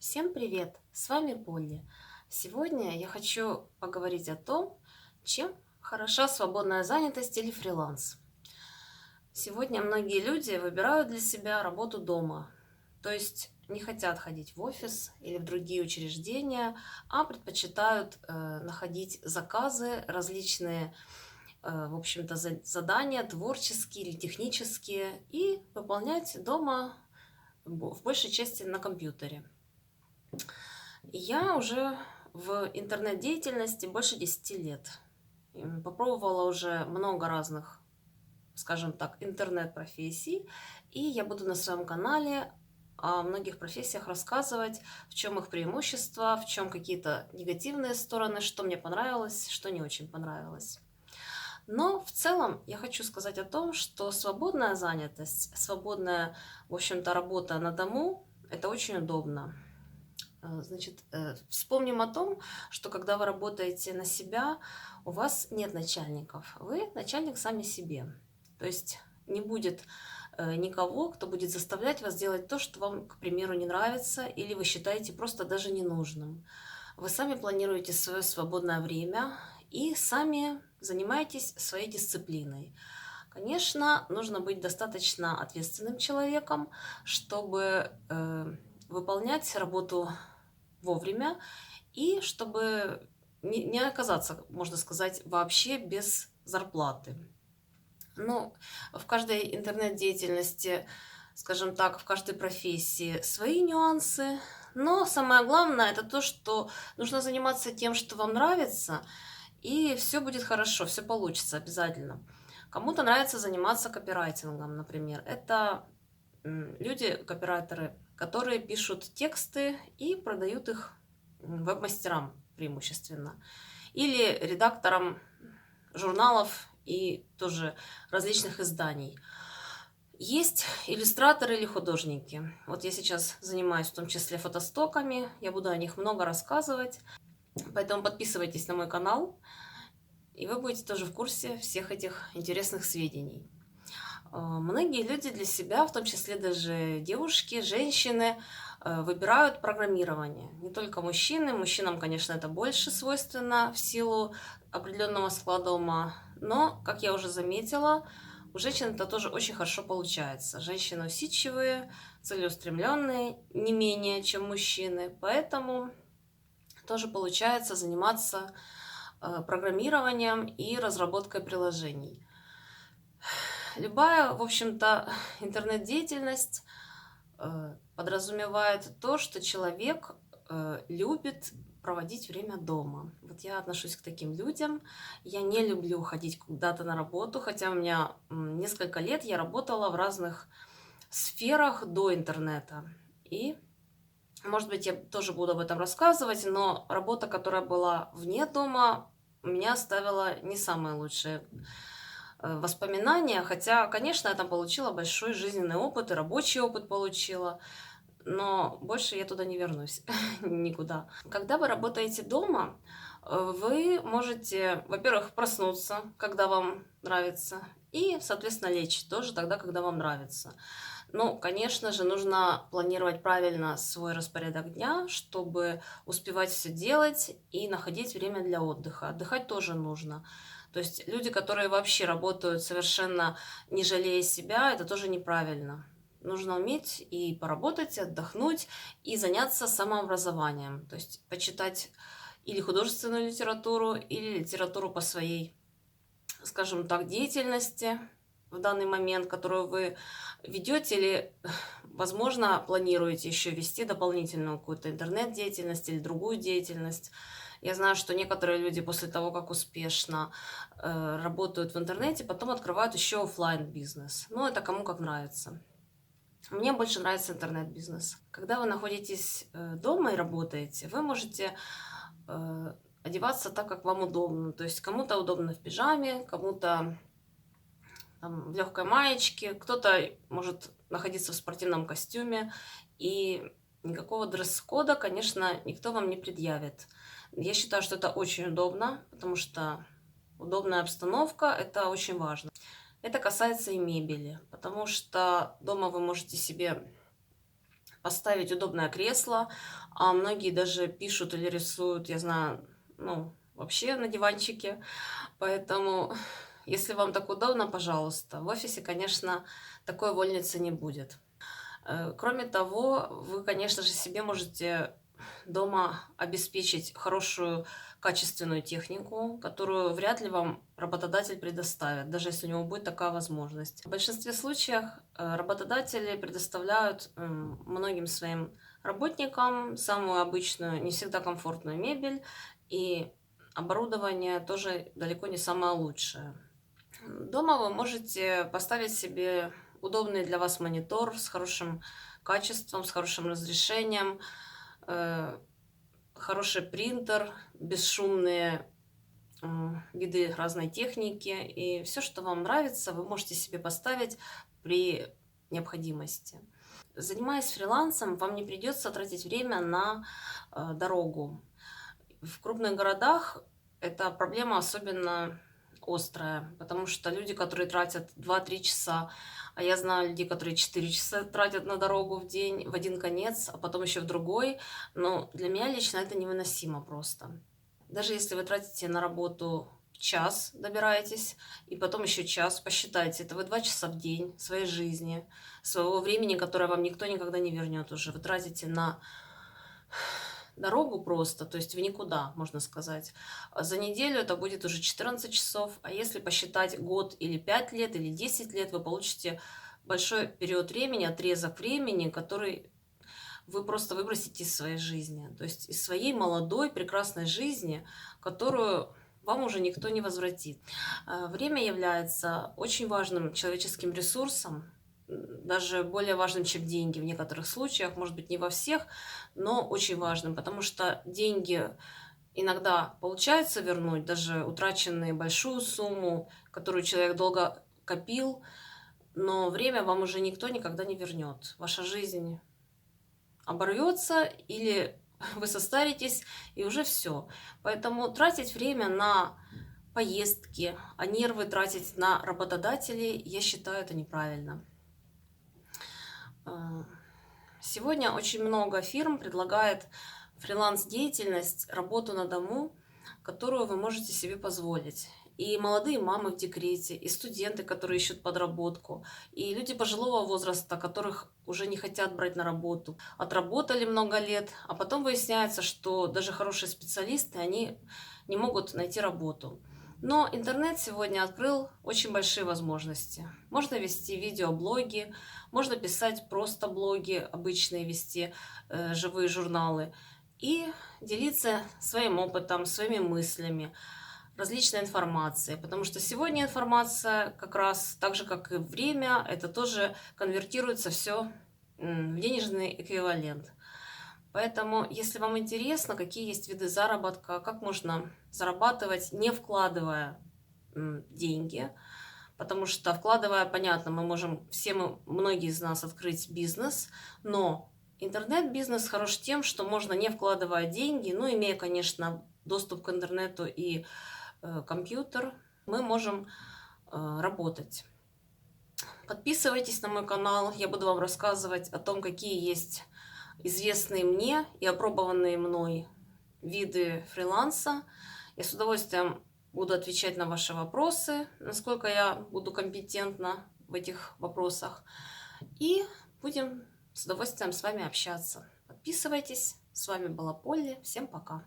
Всем привет! С вами Полли. Сегодня я хочу поговорить о том, чем хороша свободная занятость или фриланс. Сегодня многие люди выбирают для себя работу дома, то есть не хотят ходить в офис или в другие учреждения, а предпочитают находить заказы, различные, в общем-то, задания творческие или технические и выполнять дома в большей части на компьютере. Я уже в интернет-деятельности больше 10 лет. Попробовала уже много разных, скажем так, интернет-профессий. И я буду на своем канале о многих профессиях рассказывать, в чем их преимущества, в чем какие-то негативные стороны, что мне понравилось, что не очень понравилось. Но в целом я хочу сказать о том, что свободная занятость, свободная, в общем-то, работа на дому – это очень удобно. Значит, вспомним о том, что когда вы работаете на себя, у вас нет начальников. Вы начальник сами себе. То есть не будет никого, кто будет заставлять вас делать то, что вам, к примеру, не нравится, или вы считаете просто даже ненужным. Вы сами планируете свое свободное время и сами занимаетесь своей дисциплиной. Конечно, нужно быть достаточно ответственным человеком, чтобы выполнять работу вовремя и чтобы не оказаться, можно сказать, вообще без зарплаты. Ну, в каждой интернет-деятельности, скажем так, в каждой профессии свои нюансы, но самое главное это то, что нужно заниматься тем, что вам нравится, и все будет хорошо, все получится обязательно. Кому-то нравится заниматься копирайтингом, например. Это люди, копирайтеры, которые пишут тексты и продают их веб-мастерам преимущественно. Или редакторам журналов и тоже различных изданий. Есть иллюстраторы или художники. Вот я сейчас занимаюсь в том числе фотостоками, я буду о них много рассказывать. Поэтому подписывайтесь на мой канал, и вы будете тоже в курсе всех этих интересных сведений. Многие люди для себя, в том числе даже девушки, женщины, выбирают программирование. Не только мужчины. Мужчинам, конечно, это больше свойственно в силу определенного склада ума. Но, как я уже заметила, у женщин это тоже очень хорошо получается. Женщины усидчивые, целеустремленные, не менее, чем мужчины. Поэтому тоже получается заниматься программированием и разработкой приложений. Любая, в общем-то, интернет-деятельность подразумевает то, что человек любит проводить время дома. Вот я отношусь к таким людям. Я не люблю ходить куда-то на работу, хотя у меня несколько лет я работала в разных сферах до интернета. И, может быть, я тоже буду об этом рассказывать, но работа, которая была вне дома, меня оставила не самые лучшие воспоминания, хотя, конечно, я там получила большой жизненный опыт и рабочий опыт получила, но больше я туда не вернусь никуда. Когда вы работаете дома, вы можете, во-первых, проснуться, когда вам нравится, и, соответственно, лечь тоже тогда, когда вам нравится. Ну, конечно же, нужно планировать правильно свой распорядок дня, чтобы успевать все делать и находить время для отдыха. Отдыхать тоже нужно. То есть люди, которые вообще работают совершенно не жалея себя, это тоже неправильно. Нужно уметь и поработать, и отдохнуть, и заняться самообразованием. То есть почитать или художественную литературу, или литературу по своей, скажем так, деятельности в данный момент, которую вы ведете или, возможно, планируете еще вести дополнительную какую-то интернет-деятельность или другую деятельность. Я знаю, что некоторые люди после того, как успешно работают в интернете, потом открывают еще оффлайн бизнес. Ну, это кому как нравится. Мне больше нравится интернет-бизнес. Когда вы находитесь дома и работаете, вы можете одеваться так, как вам удобно. То есть кому-то удобно в пижаме, кому-то в легкой маечке, кто-то может находиться в спортивном костюме. И никакого дресс-кода, конечно, никто вам не предъявит. Я считаю, что это очень удобно, потому что удобная обстановка – это очень важно. Это касается и мебели, потому что дома вы можете себе поставить удобное кресло, а многие даже пишут или рисуют, я знаю, ну, вообще на диванчике. Поэтому, если вам так удобно, пожалуйста. В офисе, конечно, такой вольницы не будет. Кроме того, вы, конечно же, себе можете дома обеспечить хорошую качественную технику, которую вряд ли вам работодатель предоставит, даже если у него будет такая возможность. В большинстве случаев работодатели предоставляют многим своим работникам самую обычную, не всегда комфортную мебель, и оборудование тоже далеко не самое лучшее. Дома вы можете поставить себе удобный для вас монитор с хорошим качеством, с хорошим разрешением, хороший принтер, бесшумные виды разной техники. И все, что вам нравится, вы можете себе поставить при необходимости. Занимаясь фрилансом, вам не придется тратить время на дорогу. В крупных городах эта проблема особенно острая, потому что люди, которые тратят 2-3 часа, а я знаю людей, которые 4 часа тратят на дорогу в день, в один конец, а потом еще в другой, но для меня лично это невыносимо просто. Даже если вы тратите на работу час, добираетесь, и потом еще час, посчитайте, это вы 2 часа в день своей жизни, своего времени, которое вам никто никогда не вернет уже, вы тратите на дорогу просто, то есть в никуда, можно сказать. За неделю это будет уже 14 часов, а если посчитать год или 5 лет, или 10 лет, вы получите большой период времени, отрезок времени, который вы просто выбросите из своей жизни. То есть из своей молодой, прекрасной жизни, которую вам уже никто не возвратит. Время является очень важным человеческим ресурсом, даже более важным, чем деньги в некоторых случаях, может быть, не во всех, но очень важным, потому что деньги иногда получается вернуть, даже утраченные большую сумму, которую человек долго копил, но время вам уже никто никогда не вернет. Ваша жизнь оборвется или вы состаритесь, и уже все. Поэтому тратить время на поездки, а нервы тратить на работодателей, я считаю, это неправильно. Сегодня очень много фирм предлагает фриланс-деятельность, работу на дому, которую вы можете себе позволить. И молодые мамы в декрете, и студенты, которые ищут подработку, и люди пожилого возраста, которых уже не хотят брать на работу. Отработали много лет, а потом выясняется, что даже хорошие специалисты, они не могут найти работу. Но интернет сегодня открыл очень большие возможности. Можно вести видеоблоги, можно писать просто блоги, обычные вести, живые журналы и делиться своим опытом, своими мыслями, различной информацией. Потому что сегодня информация как раз так же, как и время, это тоже конвертируется все в денежный эквивалент. Поэтому, если вам интересно, какие есть виды заработка, как можно зарабатывать, не вкладывая деньги, потому что вкладывая, понятно, мы можем, многие из нас открыть бизнес, но интернет-бизнес хорош тем, что можно, не вкладывая деньги, но имея, конечно, доступ к интернету и компьютер, мы можем работать. Подписывайтесь на мой канал, я буду вам рассказывать о том, какие есть известные мне и опробованные мной виды фриланса. Я с удовольствием буду отвечать на ваши вопросы, насколько я буду компетентна в этих вопросах. И будем с удовольствием с вами общаться. Подписывайтесь. С вами была Полли. Всем пока.